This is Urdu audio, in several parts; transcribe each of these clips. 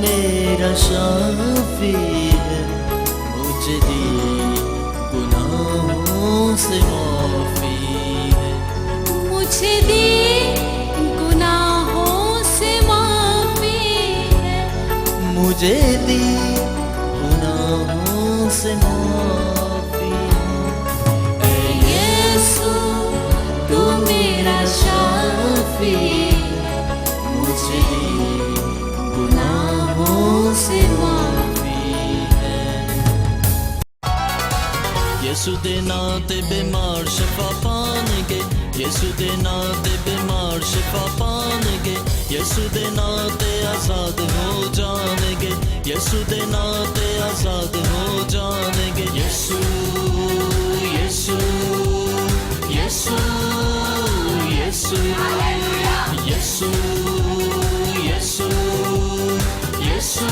میرا شافی ہے، مجھے دی گناہوں سے معافی ہے، مجھے دی گناہوں سے معافی ہے، مجھے دی گناہوں سے معافی ہے۔ اے یسوع تو میرا شافی ہے، مجھے دی گناہوں سے معافی ہے۔ یسوع دے نام تے بیمار شفا پان گے، یسوع دے نام تے بیمار شفا پان گے، یسوع دے نام تے آزاد ہو جان گے، یسوع دے نام تے آزاد ہو جان گے۔ یسوع یسوع یسوع یسوع یسوع یسوع یسوع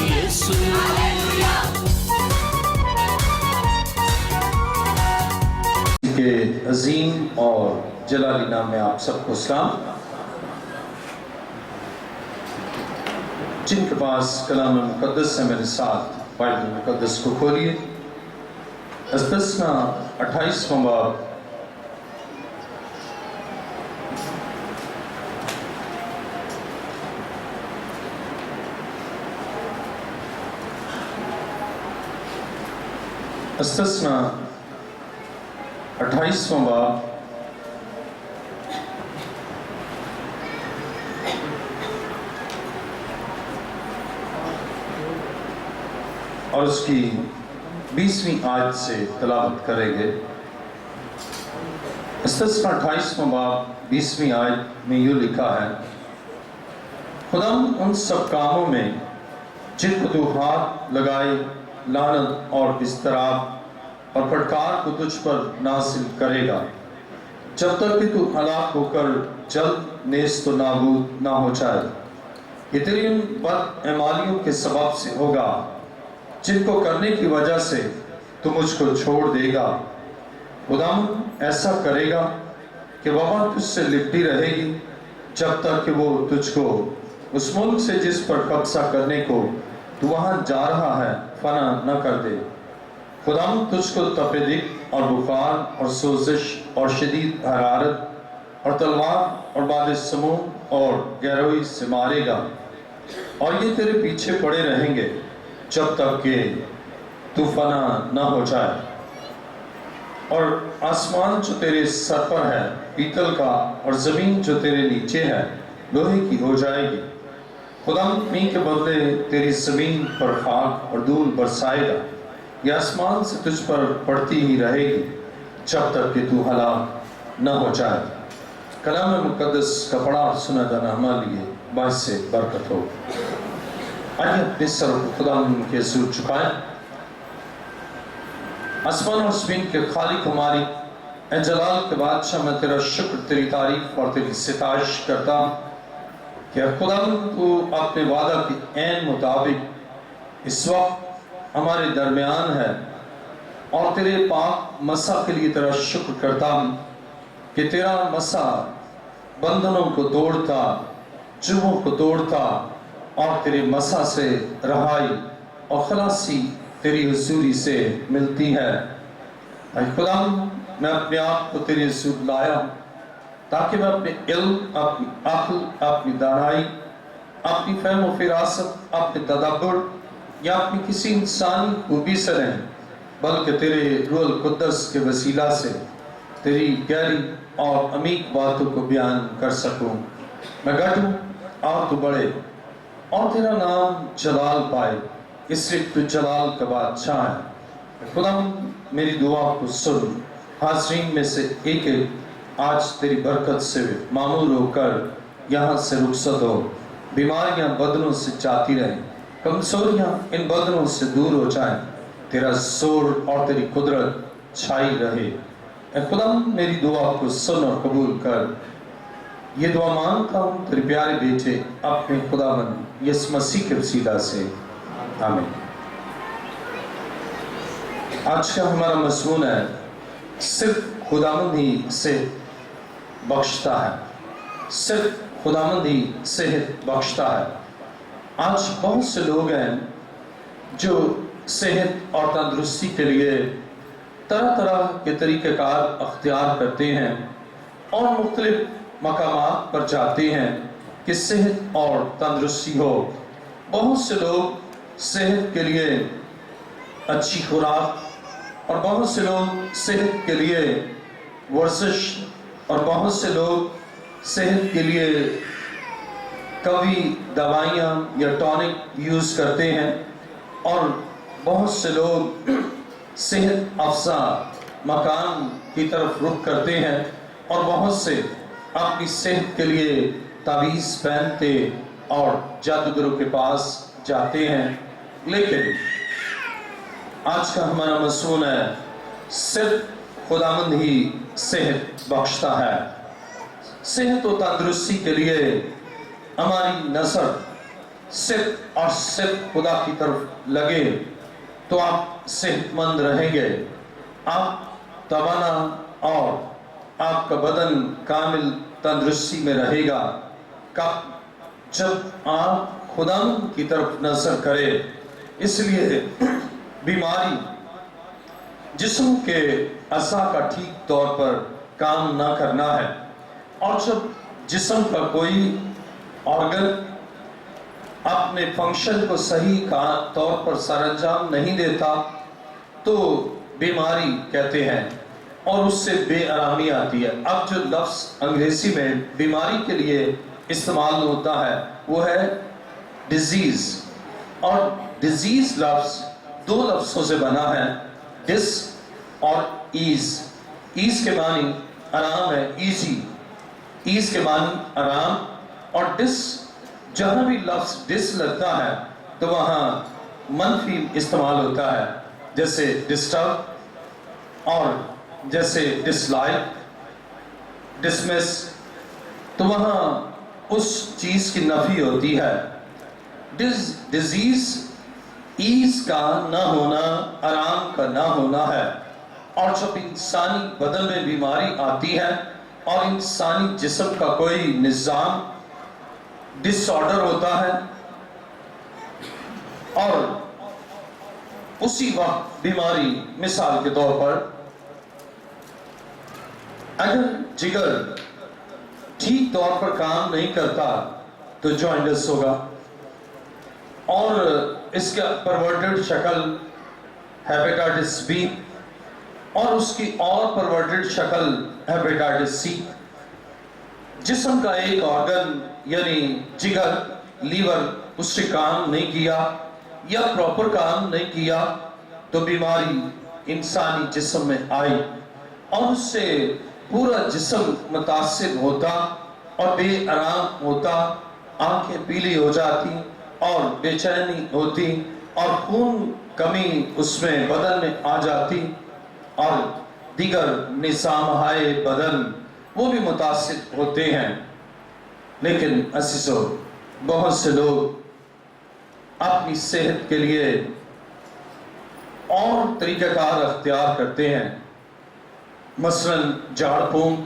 یسوع۔ کے عظیم اور جلالی نام میں آپ سب کو سلام۔ جن کے پاس کلام مقدس ہے میرے ساتھ بائبل مقدس کو کھولیے۔ استثنا 28واں باب استثنا 28واں باب اور اس کی 20ویں آیت سے تلاوت کریں گے۔ استثنا 28واں باب 20ویں آیت میں یوں لکھا ہے، خدا ان سب کاموں میں جن کو تو ہاتھ لگائے لعنت اور اضطراب اور پھٹکار کو تجھ پر نازل کرے گا، جب تک کہ تو ہلاک ہو کر جلد نیست و نابود نہ ہو جائے۔ یہ تیری ان بد اعمالیوں کے سبب سے ہوگا جن کو کرنے کی وجہ سے تو مجھ کو چھوڑ دے گا۔ خدا ایسا کرے گا کہ وبا تجھ سے لپٹی رہے گی جب تک کہ وہ تجھ کو اس ملک سے جس پر قبضہ کرنے کو تو وہاں جا رہا ہے فنا نہ کر دے۔ خدا تجھ کو تپیدق اور بخار اور سوزش اور شدید حرارت اور تلوار اور باد سموم اور گہروئی سے مارے گا، اور یہ تیرے پیچھے پڑے رہیں گے جب تک کہ تو فنا نہ ہو جائے۔ اور آسمان جو تیرے سر پر ہے پیتل کا، اور زمین جو تیرے نیچے ہے لوہے کی ہو جائے گی۔ خدا می کے بدلے تیری زمین پر خاک اور دھول برسائے گا، یہ آسمان سے تجھ پر پڑتی ہی رہے گی جب تک کہ تو ہلاک نہ ہو جائے۔ کلام مقدس کا پڑھا اور سنا جانا ہمارے لیے باعث سے برکت ہو۔ آئیے اپنے سر خدا کے حضور چکائیں۔ آسمان اور زمین کے خالق ہماری اے جلال کے بادشاہ، میں تیرا شکر، تیری تعریف اور تیری ستائش کرتا ہوں کہ خدا تو اپنے وعدہ کے عین مطابق اس وقت ہمارے درمیان ہے، اور تیرے پاک مسا کے لیے تیرا شکر کرتا ہوں کہ تیرا مسا بندھنوں کو توڑتا، جوہوں کو توڑتا، اور تیرے مسا سے رہائی اور خلاصی تیری حضوری سے ملتی ہے۔ اے خدا میں اپنے آپ کو تیرے حضور لایا ہوں تاکہ میں اپنے علم، اپنی عقل، اپنی دانائی، اپنی فہم و فراست، اپنے تدبر یا اپنی کسی انسانی خوبی سے نہیں بلکہ تیرے روح القدس کے وسیلہ سے تیری گہری اور عمیق باتوں کو بیان کر سکوں۔ میں گھٹوں اور تو بڑھے، اور تیرا نام جلال پائے، اس لیے تو جلال کا بادشاہ ہے۔ خدا میری دعا کو سن، حاضرین میں سے ایک ایک آج تیری برکت سے معمور ہو کر یہاں سے رخصت ہو، بیماریاں بدنوں سے جاتی رہیں، کمزوریاں ان بدنوں سے دور ہو جائیں، تیرا زور اور تیری قدرت چھائی رہے۔ اے خدا میری دعا کو سن اور قبول کر۔ یہ دعا مانگتا ہوں تیرے پیارے بیٹے اپنے خداوند یسوع مسیح کے وسیلہ سے، آمین۔ آج کا ہمارا مضمون ہے صرف خداوند ہی صحت بخشتا ہے، صرف خداوند ہی صحت بخشتا ہے۔ آج بہت سے لوگ ہیں جو صحت اور تندرستی کے لیے طرح طرح کے طریقہ کار اختیار کرتے ہیں اور مختلف مقامات پر جاتے ہیں کہ صحت اور تندرستی ہو۔ بہت سے لوگ صحت کے لیے اچھی خوراک، اور بہت سے لوگ صحت کے لیے ورزش، اور بہت سے لوگ صحت کے لیے قوی دوائیاں یا ٹونک یوز کرتے ہیں، اور بہت سے لوگ صحت افزا مکان کی طرف رخ کرتے ہیں، اور بہت سے اپنی صحت کے لیے تعویذ پہنتے اور جادوگروں کے پاس جاتے ہیں۔ لیکن آج کا ہمارا مضمون ہے صرف خداوند ہی صحت بخشتا ہے۔ صحت و تندرستی کے لیے ہماری نظر صرف اور صرف خدا کی طرف لگے تو آپ صحت مند رہیں گے، آپ توانا اور آپ کا بدن کامل تندرستی میں رہے گا۔ جب آپ خداوند کی طرف نظر کرے، اس لیے بیماری جسم کے اعضاء کا ٹھیک طور پر کام نہ کرنا ہے، اور جب جسم کا کوئی آرگن اپنے فنکشن کو صحیح طور پر سر انجام نہیں دیتا تو بیماری کہتے ہیں، اور اس سے بے آرامی آتی ہے۔ اب جو لفظ انگریزی میں بیماری کے لیے استعمال ہوتا ہے وہ ہے ڈیزیز، اور ڈیزیز لفظ دو لفظوں سے بنا ہے، ڈس اور ایز۔ ایز کے معنی آرام ہے، ایزی، ایز کے معنی آرام، اور ڈس جہاں بھی لفظ ڈس لگتا ہے تو وہاں منفی استعمال ہوتا ہے، جیسے ڈسٹرب اور جیسے ڈس لائک، ڈسمس، تو وہاں اس چیز کی نفی ہوتی ہے۔ ڈیزیز ایز کا نہ ہونا، آرام کا نہ ہونا ہے، اور جب انسانی بدن میں بیماری آتی ہے اور انسانی جسم کا کوئی نظام ڈس آرڈر ہوتا ہے، اور اسی وقت بیماری، مثال کے طور پر اگر جگر ٹھیک طور پر کام نہیں کرتا تو جوائنٹس ہوگا، اور اس کا پرورٹڈ شکل ہیپیٹائٹس بی، اور اس کی اور پرورٹڈ شکل ہیپیٹائٹس سی۔ جسم کا ایک آرگن یعنی جگر، لیور اس سے کام نہیں کیا یا پراپر کام نہیں کیا تو بیماری انسانی جسم میں آئی، اور اس سے پورا جسم متاثر ہوتا اور بے آرام ہوتا، آنکھیں پیلی ہو جاتی اور بے چینی ہوتی، اور خون کمی اس میں بدن میں آ جاتی، اور دیگر نظامہائے بدن وہ بھی متاثر ہوتے ہیں۔ لیکن عزیزو، بہت سے لوگ اپنی صحت کے لیے اور طریقہ کار اختیار کرتے ہیں، مثلا جھاڑ پھونک،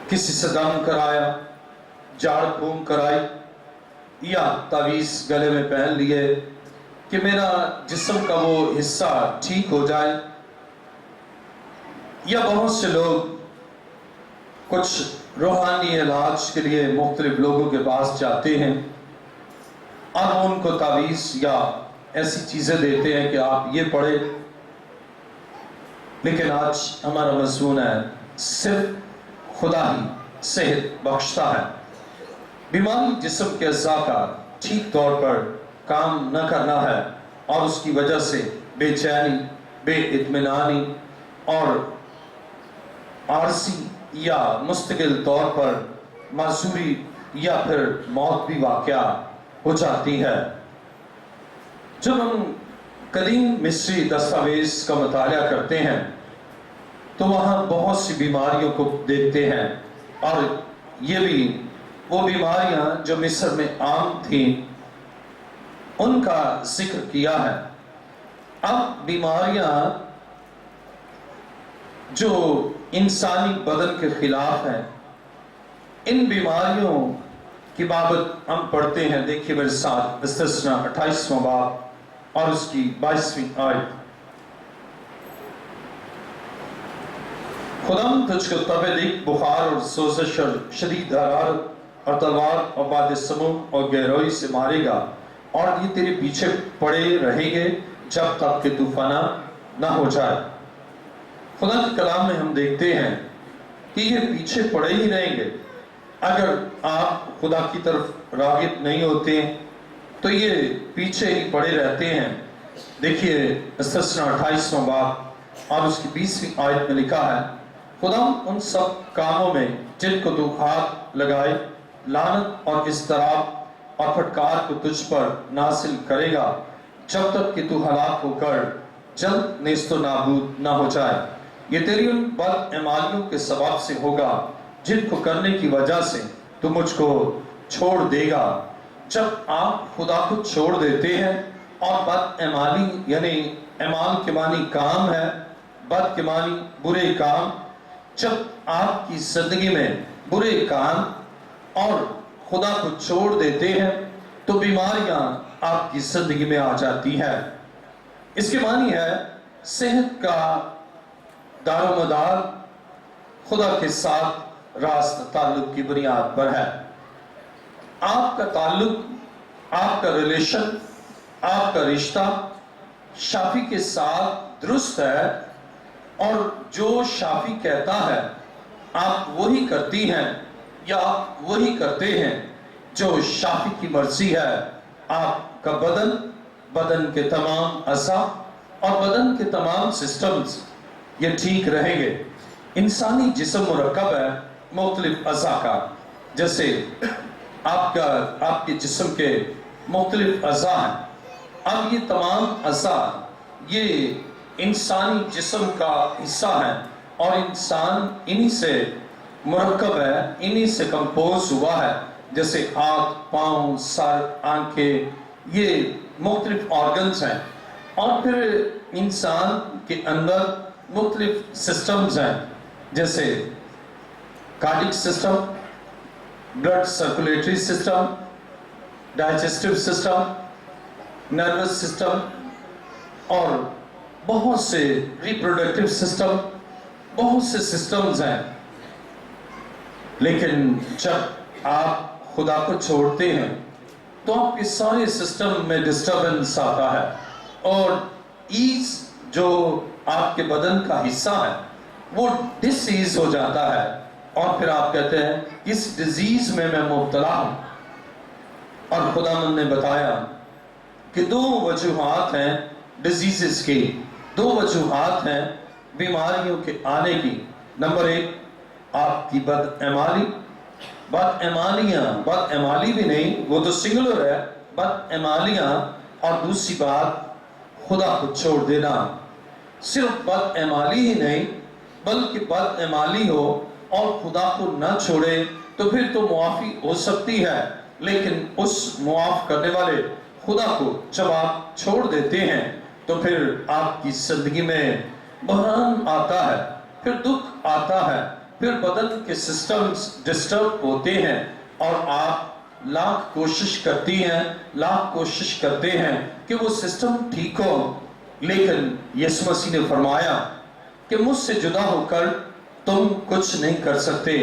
کسی سے دم کرایا، جھاڑ پھونک کرائی، یا تعویذ گلے میں پہن لیے کہ میرا جسم کا وہ حصہ ٹھیک ہو جائے، یا بہت سے لوگ کچھ روحانی علاج کے لیے مختلف لوگوں کے پاس جاتے ہیں اور ان کو تعویذ یا ایسی چیزیں دیتے ہیں کہ آپ یہ پڑھیں۔ لیکن آج ہمارا مضمون ہے صرف خدا ہی صحت بخشتا ہے۔ بیماری جسم کے اعضاء کا ٹھیک طور پر کام نہ کرنا ہے، اور اس کی وجہ سے بے چینی، بے اطمینانی اور عارضی یا مستقل طور پر معذوری یا پھر موت بھی واقع ہو جاتی ہے۔ جب ہم قدیم مصری دستاویز کا مطالعہ کرتے ہیں تو وہاں بہت سی بیماریوں کو دیکھتے ہیں، اور یہ بھی وہ بیماریاں جو مصر میں عام تھیں ان کا ذکر کیا ہے۔ اب بیماریاں جو انسانی بدن کے خلاف ہیں، ان بیماریوں کی بابت ہم پڑھتے ہیں. دیکھیے میرے ساتھ استثنا 28واں باب اور اس کی 22ویں آیت. خداوند تجھ کو تب دیکھ بخار اور سوزش اور شدید حرارت اور تلوار اور باد سموم اور گہرائی سے مارے گا، اور یہ تیرے پیچھے پڑے رہیں گے جب تک کہ تو فنا نہ ہو جائے. خدا کے کلام میں ہم دیکھتے ہیں کہ یہ پیچھے پڑے ہی رہیں گے. اگر آپ خدا کی طرف راغب نہیں ہوتے تو یہ پیچھے ہی پڑے رہتے ہیں. دیکھیے استثنا 28واں باب اور اس کی 20ویں آیت میں لکھا ہے، خدا ان سب کاموں میں جن کو تو ہاتھ لگائے لعنت اور اضطراب اور پھٹکار کو تجھ پر نازل کرے گا، جب تک کہ تو ہلاک ہو کر جلد نیست و نابود نہ ہو جائے. یہ تیری ان بد اعمالیوں کے سبب سے ہوگا جن کو کرنے کی وجہ سے تو مجھ کو چھوڑ دے گا. جب آپ خدا کو چھوڑ دیتے ہیں اور بد اعمالی یعنی اعمال کے معنی کام ہے، بد کے معنی برے کام، جب آپ کی زندگی میں برے کام اور خدا کو چھوڑ دیتے ہیں تو بیماریاں آپ کی زندگی میں آ جاتی ہیں. اس کے معنی ہے صحت کا دار و مدار خدا کے ساتھ راست تعلق کی بنیاد پر ہے. آپ کا تعلق، آپ کا ریلیشن، آپ کا رشتہ شافی کے ساتھ درست ہے، اور جو شافی کہتا ہے آپ وہی کرتی ہیں یا آپ وہی کرتے ہیں جو شافی کی مرضی ہے. آپ کا بدن کے تمام اعضاء اور بدن کے تمام سسٹمز یہ ٹھیک رہیں گے. انسانی جسم مرکب ہے مختلف اعضاء کا، جیسے آپ کے جسم کے مختلف اعضاء ہیں. اب یہ تمام اعضاء یہ انسانی جسم کا حصہ ہے، اور انسان انہی سے مرکب ہے، انہی سے کمپوز ہوا ہے. جیسے ہاتھ، پاؤں، سر، آنکھیں، یہ مختلف آرگنز ہیں. اور پھر انسان کے اندر مختلف سسٹمز ہیں، جیسے cardiac system, blood circulatory system, digestive system, nervous system, اور بہت سے ریپروڈکٹیو سسٹم، بہت سے سسٹمز ہیں. لیکن جب آپ خدا کو چھوڑتے ہیں تو آپ کے سارے سسٹم میں ڈسٹربنس آتا ہے، اور ایز جو آپ کے بدن کا حصہ ہے وہ ڈس ایز ہو جاتا ہے، اور پھر آپ کہتے ہیں اس ڈیزیز میں مبتلا ہوں. اور خداوند نے بتایا کہ دو وجوہات ہیں ڈیزیزز کی، دو وجوہات ہیں بیماریوں کے آنے کی. نمبر 1 آپ کی بد اعمالی بھی نہیں، وہ تو سنگولر ہے، بد اعمالیاں. اور دوسری بات خدا کو چھوڑ دینا. صرف بد اعمالی ہی نہیں بلکہ بد اعمالی ہو اور خدا کو نہ چھوڑے تو پھر تو معافی ہو سکتی ہے، لیکن اس معاف کرنے والے خدا کو جب آپ چھوڑ دیتے ہیں تو پھر آپ کی زندگی میں بحران آتا ہے، پھر دکھ آتا ہے، پھر بدن کے سسٹمز ڈسٹرب ہوتے ہیں، اور آپ لاکھ کوشش کرتے ہیں کہ وہ سسٹم ٹھیک ہو. لیکن یسوع مسیح نے فرمایا کہ مجھ سے جدا ہو کر تم کچھ نہیں کر سکتے.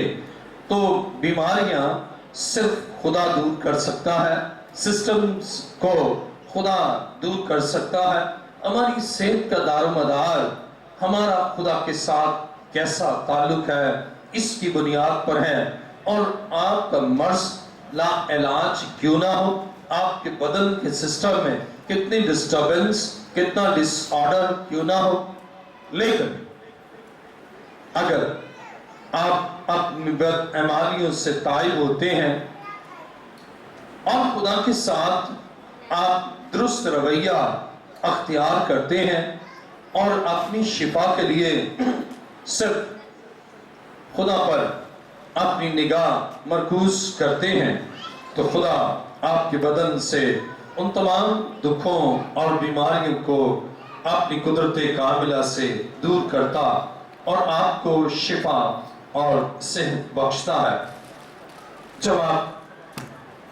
تو بیماریاں صرف خدا دور کر سکتا ہے، سسٹمز کو خدا دور کر سکتا ہے. ہماری صحت کا دار و مدار ہمارا خدا کے ساتھ کیسا تعلق ہے اس کی بنیاد پر ہے. اور آپ کا مرض لا علاج کیوں نہ ہو، آپ کے بدن کے سسٹم میں کتنی ڈسٹربنس، کتنا ڈس آرڈر کیوں نہ ہو، لیکن اگر آپ اپنی بد اعمالیوں سے تائب ہوتے ہیں اور خدا کے ساتھ آپ درست رویہ اختیار کرتے ہیں اور اپنی شفا کے لیے صرف خدا پر اپنی نگاہ مرکوز کرتے ہیں تو خدا آپ کے بدن سے ان تمام دکھوں اور بیماریوں کو اپنی قدرت کاملہ سے دور کرتا اور آپ کو شفا اور صحت بخشتا ہے. جب آپ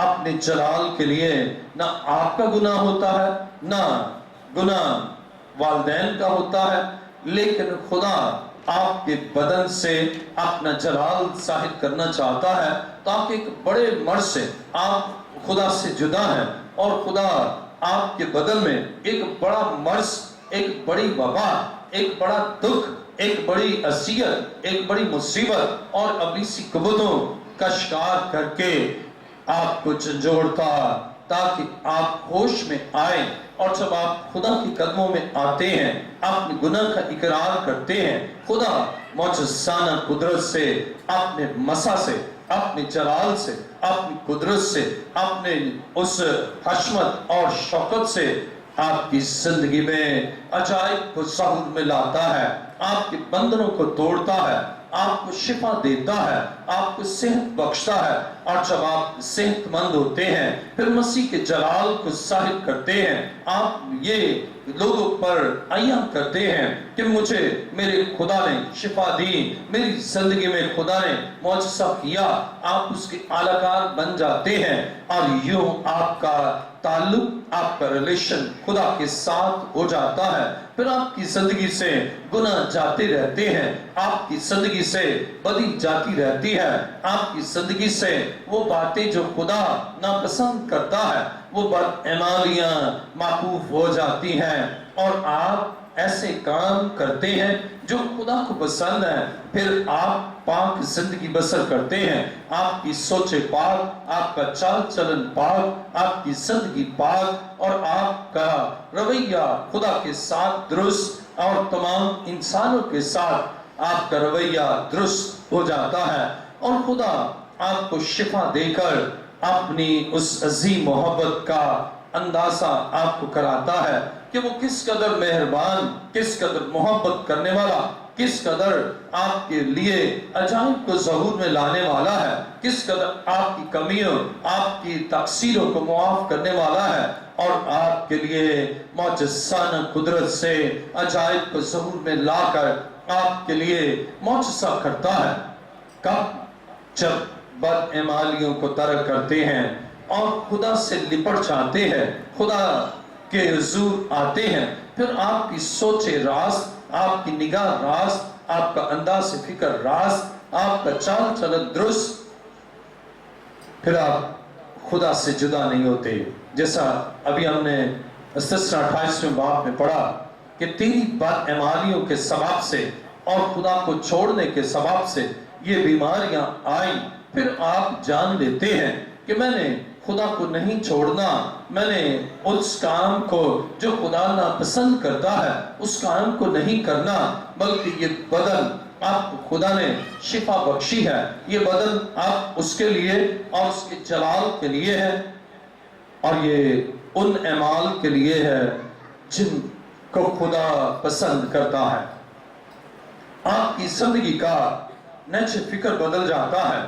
اپنے جلال کے لیے نہ آپ کا گناہ ہوتا ہے نہ گناہ والدین کا ہوتا ہے، لیکن خدا آپ کے بدن سے اپنا جلال ظاہر کرنا چاہتا ہے تاکہ ایک بڑے مرض سے آپ خدا سے جدا ہیں، اور خدا آپ کے بدن میں ایک بڑا مرض، ایک بڑی وبا، ایک بڑا دکھ، ایک بڑی اذیت، ایک بڑی مصیبت اور ابلیسی قوتوں کا شکار کر کے آپ کو جھنجھوڑتا تاکہ آپ ہوش میں آئیں، اور جب آپ خدا کے قدموں میں آتے ہیں، اپنے گناہ کا اقرار کرتے ہیں، خدا معجزانہ قدرت سے، اپنے مسا سے، اپنے جلال سے، اپنی قدرت سے، اپنے اس حشمت اور شوکت سے آپ کی زندگی میں عجائب کو ظہور میں لاتا ہے، آپ کے بندنوں کو توڑتا ہے، آپ کو شفا دیتا ہے، آپ کو صحت بخشتا ہے، اور جب آپ صحت مند ہوتے ہیں پھر مسیح کے جلال کو ظاہر کرتے ہیں، آپ یہ لوگوں پر عیاں کرتے ہیں کہ مجھے میرے خدا نے شفا دی، میری زندگی میں خدا نے معجزہ کیا، آپ اس کے اعلی کار بن جاتے ہیں، اور یوں آپ کا تعلق، آپ کا ریلیشن خدا کے ساتھ ہو جاتا ہے۔ پھر آپ کی زندگی سے گناہ جاتے رہتے ہیں، آپ کی زندگی سے بدی جاتی رہتی ہے، آپ کی زندگی سے وہ باتیں جو خدا ناپسند کرتا ہے وہ بدعمالیاں معقوف ہو جاتی ہیں، اور آپ ایسے کام کرتے ہیں جو خدا کو پسند ہے، پھر آپ پاک زندگی بسر کرتے ہیں، آپ کی سوچ پاک، آپ کا چال چلن پاک، آپ کی زندگی پاک، اور آپ کا رویہ خدا کے ساتھ درست اور تمام انسانوں کے ساتھ آپ کا رویہ درست ہو جاتا ہے، اور خدا آپ کو شفا دے کر اپنی اس عظیم محبت کا اندازہ آپ کو کراتا ہے کہ وہ کس قدر مہربان، کس قدر محبت کرنے والا، کس قدر آپ کے لیے عجائب کو ظہور میں لانے والا ہے، کس قدر آپ کی کمیوں، آپ کی تقصیروں کو معاف کرنے والا ہے، اور آپ کے لیے معجزانہ قدرت سے عجائب کو ظہور میں لا کر آپ کے لیے معجزہ کرتا ہے۔ کب؟ جب بدعمالیوں کو ترک کرتے ہیں اور خدا سے لپٹ جاتے ہیں، خدا کے حضور آتے ہیں، پھر آپ کی سوچ راست، آپ کی نگاہ راست، آپ کا انداز فکر راست، آپ کا چال چلن درست، پھر آپ خدا سے جدا نہیں ہوتے۔ جیسا ابھی ہم نے استثنا 28ویں باب میں پڑھا کہ تیری بدعمالیوں کے سبب سے اور خدا کو چھوڑنے کے سبب سے یہ بیماریاں آئیں، پھر آپ جان لیتے ہیں کہ میں نے خدا کو نہیں چھوڑنا، میں نے اس کام کو جو خدا ناپسند کرتا ہے اس کام کو نہیں کرنا، بلکہ یہ بدن آپ کو خدا نے شفا بخشی ہے، یہ بدن آپ اس کے لیے اور اس کے جلال کے لیے ہے، اور یہ ان اعمال کے لیے ہے جن کو خدا پسند کرتا ہے۔ آپ کی زندگی کا نچ فکر بدل جاتا ہے،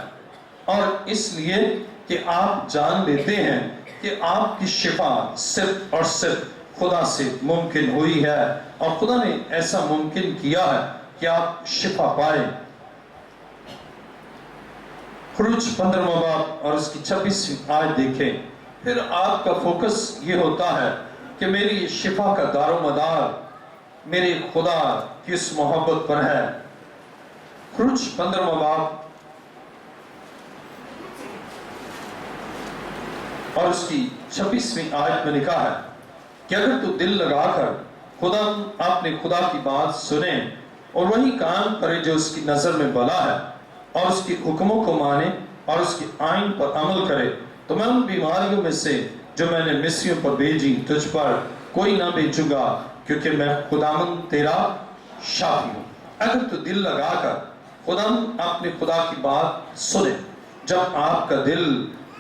اور اس لیے کہ آپ جان لیتے ہیں کہ آپ کی شفا صرف اور صرف خدا سے ممکن ہوئی ہے، اور خدا نے ایسا ممکن کیا ہے کہ آپ شفا پائیں۔ خروج 15واں باب اور اس کی 26ویں آیت دیکھیں، پھر آپ کا فوکس یہ ہوتا ہے کہ میری شفا کا دار و مدار میرے خدا کی اس محبت پر ہے۔ خروج 15واں باب اور اس کی 26ویں آیت میں لکھا ہے کہ اگر تو دل لگا کر اپنے خدا کی بات سنے اور وہی کام کرے جو اس کی نظر میں بھلا ہے، اور اس کے حکموں کو مانے اور اس کے آئین پر عمل کرے، تو میں ان بیماریوں میں سے جو میں نے مصریوں پر بھیجی تجھ پر کوئی نہ بھیجوں گا، کیونکہ میں خداوند تیرا شافی ہوں۔ اگر تو دل لگا کر خداوند اپنے خدا کی بات سنے، جب آپ کا دل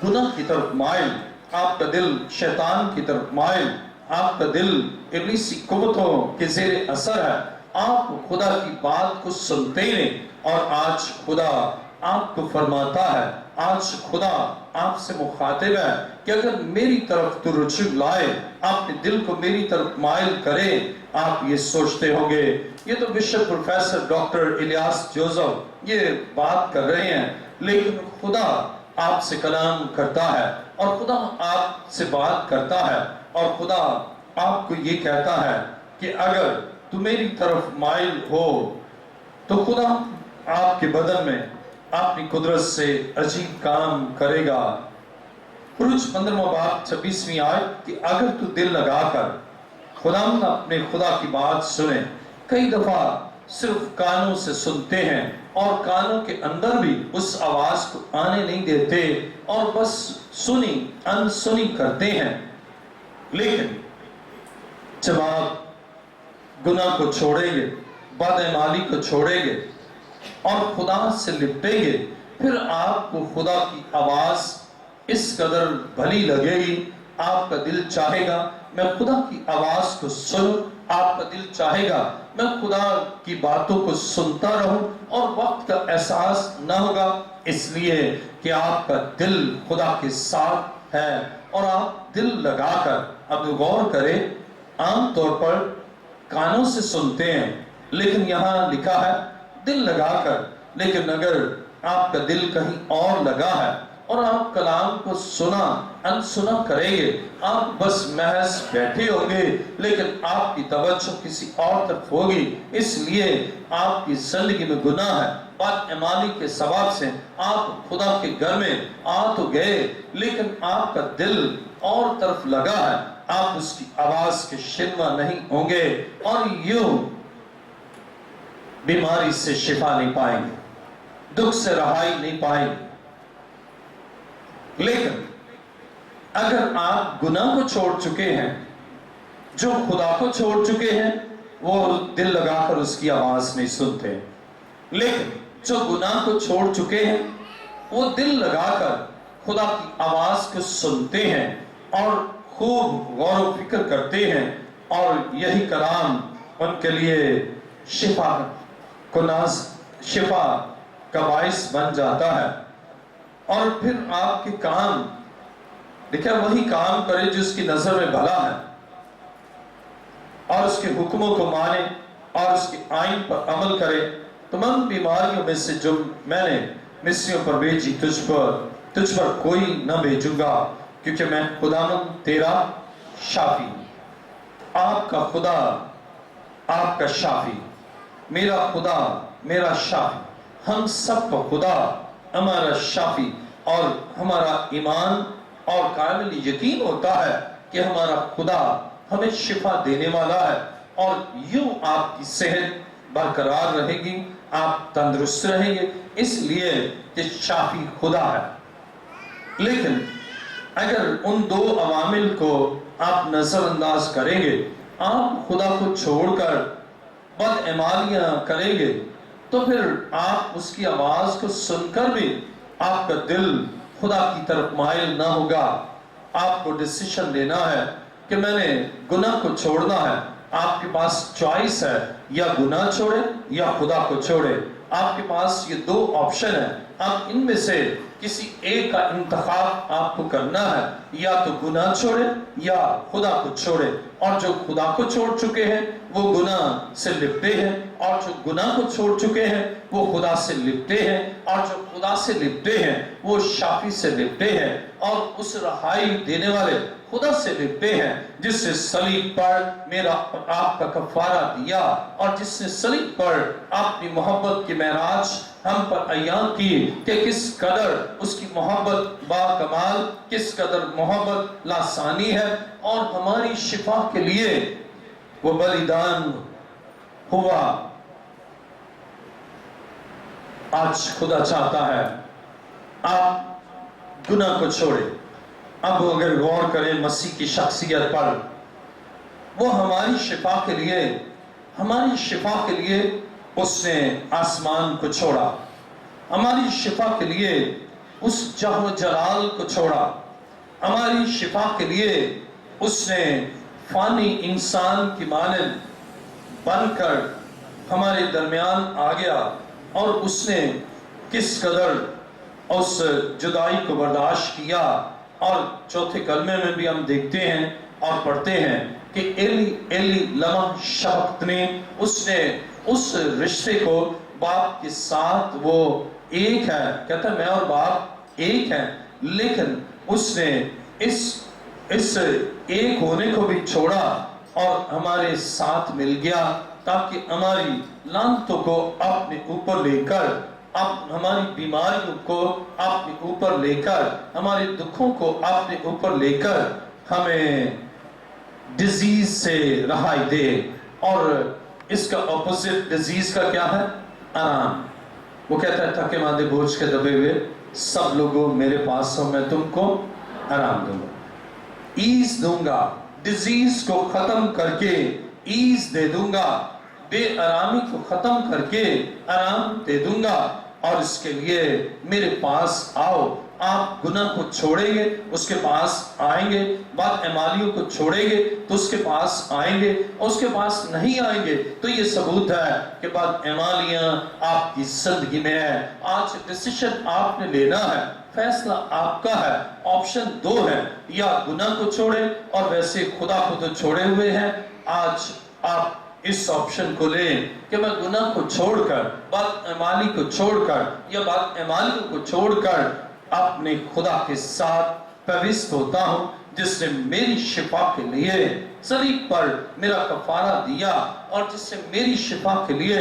گناہ کی طرف مائل، آپ کا دل شیطان کی طرف مائل، آپ کا دل ابلیسی قوتوں کے زیر اثر ہے، آپ خدا کی بات کو سنتے ہیں، اور آج خدا آپ کو فرماتا ہے، آج خدا آپ سے مخاطب ہے کہ اگر میری طرف تو رجوع لائے، اپنے دل کو میری طرف مائل کرے۔ آپ یہ سوچتے ہوں گے یہ تو bishop professor doctor Ilyas Joseph یہ بات کر رہے ہیں، لیکن خدا آپ سے کلام کرتا ہے اور خدا آپ سے بات کرتا ہے اور خدا آپ کو یہ کہتا ہے کہ اگر تو میری طرف مائل ہو تو خدا آپ کے بدن میں اپنی قدرت سے عجیب کام کرے گا۔ خروج 15واں باب 26ویں آیت کہ اگر تو دل لگا کر اپنے خدا کی بات سنے۔ کئی دفعہ صرف کانوں سے سنتے ہیں اور کانوں کے اندر بھی اس آواز کو آنے نہیں دیتے اور بس سنی انسنی کرتے ہیں، لیکن جب آپ گناہ کو چھوڑیں گے، بدعمالی کو چھوڑیں گے اور خدا سے لپٹیں گے، پھر آپ کو خدا کی آواز اس قدر بھلی لگے گی، آپ کا دل چاہے گا میں خدا کی آواز کو سنوں، آپ کا دل چاہے گا میں خدا کی باتوں کو سنتا رہوں، اور وقت کا احساس نہ ہوگا، اس لیے کہ آپ کا دل خدا کے ساتھ ہے اور آپ دل لگا کر۔ اب غور کریں، عام طور پر کانوں سے سنتے ہیں، لیکن یہاں لکھا ہے دل لگا کر۔ لیکن اگر آپ کا دل کہیں اور لگا ہے اور آپ کلام کو سنا انسنا کریں گے، آپ بس محض بیٹھے ہوں گے لیکن آپ کی توجہ کسی اور طرف ہوگی، اس لیے آپ کی زندگی میں گناہ ہے، بدعمالی کے سبب سے آپ خدا کے گھر میں آ تو گئے لیکن آپ کا دل اور طرف لگا ہے، آپ اس کی آواز کے شنوا نہیں ہوں گے اور یوں بیماری سے شفا نہیں پائیں گے، دکھ سے رہائی نہیں پائیں گے۔ لیکن اگر آپ گناہ کو چھوڑ چکے ہیں، جو خدا کو چھوڑ چکے ہیں، وہ دل لگا کر اس کی آواز نہیں سنتے، لیکن جو گناہ کو چھوڑ چکے ہیں وہ دل لگا کر خدا کی آواز کو سنتے ہیں اور خوب غور و فکر کرتے ہیں، اور یہی کلام ان کے لیے شفا کا باعث بن جاتا ہے۔ اور پھر آپ کے کام دیکھیں وہی کام کرے جو اس کی نظر میں بھلا ہے، اور اس کے حکموں کو مانے اور اس کے آئین پر عمل کرے۔ تمام بیماریوں میں سے جو میں نے مصریوں پر بھیجی تجھ پر کوئی نہ بھیجوں گا، کیونکہ میں خداوند تیرا شافی ہوں۔ آپ کا خدا آپ کا شافی، میرا خدا میرا شافی، ہم سب کا خدا ہمارا شافی، اور ہمارا ایمان اور کامل یقین ہوتا ہے کہ ہمارا خدا ہمیں شفا دینے والا ہے، اور یوں آپ کی صحت برقرار رہے گی، آپ تندرست رہیں گے، اس لیے کہ شافی خدا ہے۔ لیکن اگر ان دو عوامل کو آپ نظر انداز کریں گے، آپ خدا کو چھوڑ کر بدعمالیاں کریں گے، تو پھر آپ اس کی آواز کو سن کر بھی آپ کا دل خدا کی طرف مائل نہ ہوگا۔ آپ کو ڈیسیشن لینا ہے کہ میں نے گناہ کو چھوڑنا ہے۔ آپ کے پاس چوائس ہے، یا گناہ چھوڑے یا خدا کو چھوڑے۔ آپ کے پاس یہ دو آپشن ہیں، آپ ان میں سے کسی ایک کا انتخاب آپ کو کرنا ہے، یا تو گناہ چھوڑے یا خدا کو چھوڑے۔ اور جو خدا کو چھوڑ چکے ہیں وہ گناہ سے لپٹے ہیں، اور جو گناہ کو چھوڑ چکے ہیں وہ خدا سے لپٹے ہیں، اور جو خدا سے لپٹے ہیں وہ شافی سے لپٹے ہیں، اور اس رہائی دینے والے خدا سے لپٹے ہیں جس نے صلیب پر میرا آپ کا کفارہ دیا، اور جس نے صلیب پر اپنی محبت کی معراج ہم پر عیاں کی کہ کس قدر اس کی محبت با کمال، کس قدر محبت لاسانی ہے، اور ہماری شفا کے لیے وہ بلیدان ہوا۔ آج خدا چاہتا ہے آپ گناہ کو چھوڑیں۔ اب اگر غور کریں مسیح کی شخصیت پر، وہ ہماری شفا کے لیے اس نے آسمان کو چھوڑا، ہماری شفا کے لیے اس جاہ و جلال کو چھوڑا، ہماری شفا کے لیے اس نے فانی انسان کی مانند بن کر ہمارے درمیان آ گیا، اور اس نے کس قدر اس جدائی کو برداشت کیا۔ اور چوتھے کلمے میں بھی ہم دیکھتے ہیں اور پڑھتے ہیں کہ ایلی ایلی لما شبقتنی، اس نے اس رشتے کو باپ کے ساتھ وہ ایک ہے، کہتا ہے میں اور باپ ایک ہیں، لیکن اس نے اس ایک ہونے کو بھی چھوڑا اور ہمارے ساتھ مل گیا تاکہ ہماری لعنتوں کو اپنے اوپر لے کر ہماری بیماریوں کو اپنے اوپر لے کر ہمارے دکھوں کو اپنے اوپر لے کر ہمیں ڈیزیز سے رہائی دے. اور اس کا اپوزٹ ڈیزیز کا کیا ہے؟ آرام. وہ کہتا ہے تھکے ماندے بوجھ کے دبے ہوئے سب لوگوں میرے پاس ہو، میں تم کو آرام دوں گا، ایز دوں گا. ڈیزیز کو ختم کر کے ایز دے دوں گا، بے آرامی کو ختم کر کے آرام دے دوں گا. اور اس کے لیے میرے پاس آؤ. آپ گناہ کو چھوڑیں گے اس کے پاس آئیں گے، بد اعمالیوں کو چھوڑیں گے تو اس کے پاس آئیں گے، اور اس کے پاس نہیں آئیں گے تو یہ ثبوت ہے کہ بد اعمالیاں آپ کی زندگی میں ہے. آج ڈیسیشن آپ نے لینا ہے، فیصلہ آپ کا ہے. آپشن دو ہے، یا گناہ کو چھوڑیں اور ویسے خدا کو تو چھوڑے ہوئے ہیں. آج آپ اس آپشن کو لیں کہ میں گناہ کو چھوڑ کر، بد اعمالی کو چھوڑ کر یا بد اعمالیوں کو چھوڑ کر اپنے خدا کے ساتھ پیوست ہوتا ہوں، جس نے میری شفا کے لیے صلیب پر میرا کفارہ دیا اور جس نے میری شفا کے لیے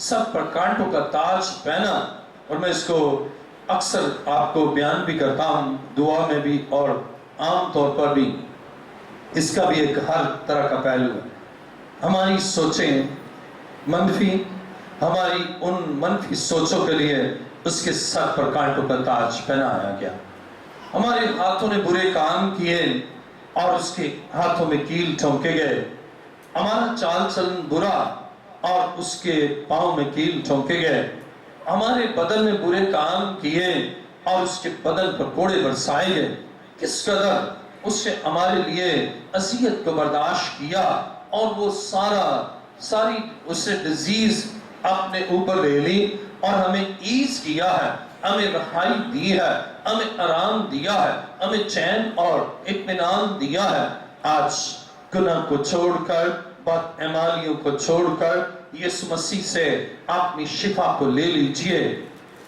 سب پر کانٹوں کا تاج پہنا. اور میں اس کو اکثر آپ کو بیان بھی کرتا ہوں دعا میں بھی اور عام طور پر بھی. اس کا بھی ایک ہر طرح کا پہلو ہے. ہماری سوچیں منفی، ہماری ان منفی سوچوں کے لیے اس کے سر پر کانٹوں کا تاج پہنایا گیا. ہمارے ہاتھوں نے برے کام کیے اور اس کے ہاتھوں میں کیل ٹھونکے گئے. ہمارا چال چلن برا اور اس کے پاؤں میں کیل ٹھونکے گئے. ہمارے بدن میں برے کام کیے اور اس کے بدن پر کوڑے برسائے گئے. کس قدر اس نے ہمارے لیے اذیت کو برداشت کیا اور وہ ساری اس نے ڈیزیز اپنے اوپر لے لی اور ہمیں ایز کیا ہے، ہمیں رہائی دی ہے، ہمیں آرام دیا ہے، ہمیں چین اور اطمینان دیا ہے. آج گناہ کو چھوڑ کر، بد اعمالیوں کو چھوڑ کر یسوع مسیح سے اپنی شفا کو لے لیجئے.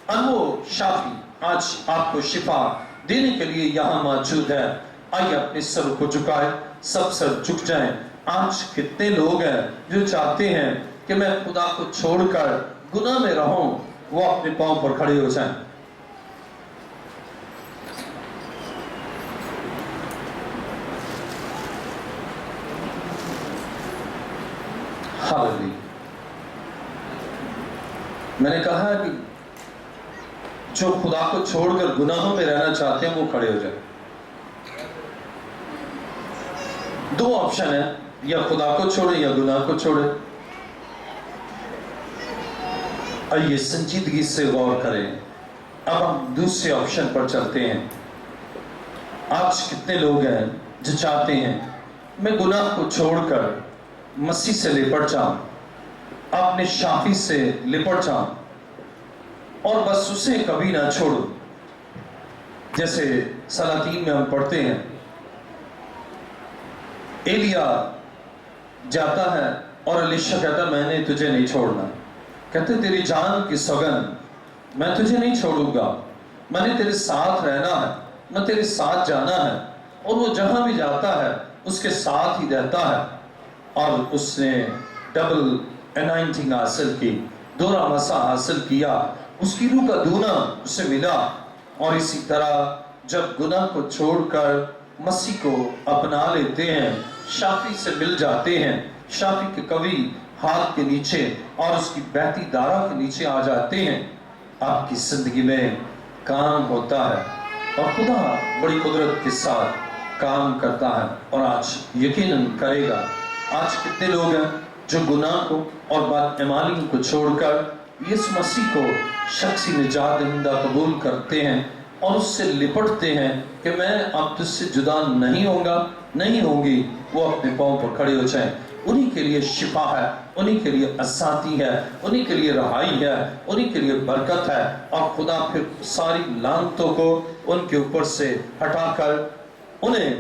اور وہ شافی آج آپ کو شفا دینے کے لیے یہاں موجود ہے. آئیے اپنے سر کو جھکائے، سب سر جھک جائیں. آج کتنے لوگ ہیں جو چاہتے ہیں کہ میں خدا کو چھوڑ کر گناہ میں رہوں؟ وہ اپنے پاؤں پر کھڑے ہو جائیں. ہاللیلویا. میں نے کہا ہے کہ جو خدا کو چھوڑ کر گناہوں میں رہنا چاہتے ہیں وہ کھڑے ہو جائیں. دو آپشن ہیں، یا خدا کو چھوڑیں یا گناہ کو چھوڑیں. آئیے سنجیدگی سے غور کریں. اب ہم دوسرے آپشن پر چلتے ہیں. آج کتنے لوگ ہیں جو چاہتے ہیں میں گناہ کو چھوڑ کر مسیح سے لپٹ جاؤں، اپنے شافی سے لپٹ جاؤں اور بس اسے کبھی نہ چھوڑوں. جیسے سلاطین میں ہم پڑھتے ہیں ایلیا جاتا ہے اور الیشا کہتا میں نے تجھے نہیں چھوڑنا. کہتے تیری جان کی سوگند میں تجھے نہیں چھوڑوں گا، میں نے تیرے ساتھ رہنا ہے، میں تیرے ساتھ جانا ہے. اور وہ جہاں بھی جاتا ہے اس کے ساتھ ہی رہتا ہے. اور اس نے ڈبل انائنٹنگ حاصل کی، دوہرا مسا حاصل کیا. اس کی روح کا دونا اسے ملا. اور اسی طرح جب گناہ کو چھوڑ کر مسیح کو اپنا لیتے ہیں، شافی سے مل جاتے ہیں، شافی کے قوی ہاتھ کے نیچے اور اس کی بہتی دارہ کے نیچے آ جاتے ہیں، آپ کی زندگی میں کام ہوتا ہے اور خدا بڑی قدرت کے ساتھ کام کرتا ہے اور آج یقیناً کرے گا. آج کتنے لوگ ہیں جو گناہ کو اور بد اعمالیوں کو چھوڑ کر یسوع مسیح کو شخصی نجات دہندہ قبول کرتے ہیں اور اس سے لپٹتے ہیں کہ میں اب تجھ سے جدا نہیں ہوں گا، نہیں ہوں گی. وہ اپنے پاؤں پر کھڑے ہو جائیں. انہی کے لیے شفا ہے، انہی کے لیے آزادی ہے، انہی کے لیے رہائی ہے، انہی کے لیے برکت ہے. اور خدا پھر ساری لعنتوں کو ان کے اوپر سے ہٹا کر انہیں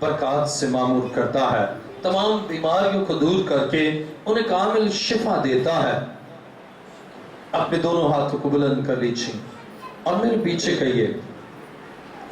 برکات سے معمور کرتا ہے، تمام بیماریوں کو دور کر کے انہیں کامل شفا دیتا ہے. اپنے دونوں ہاتھوں کو بلند کر لیجیے اور میرے پیچھے کہیے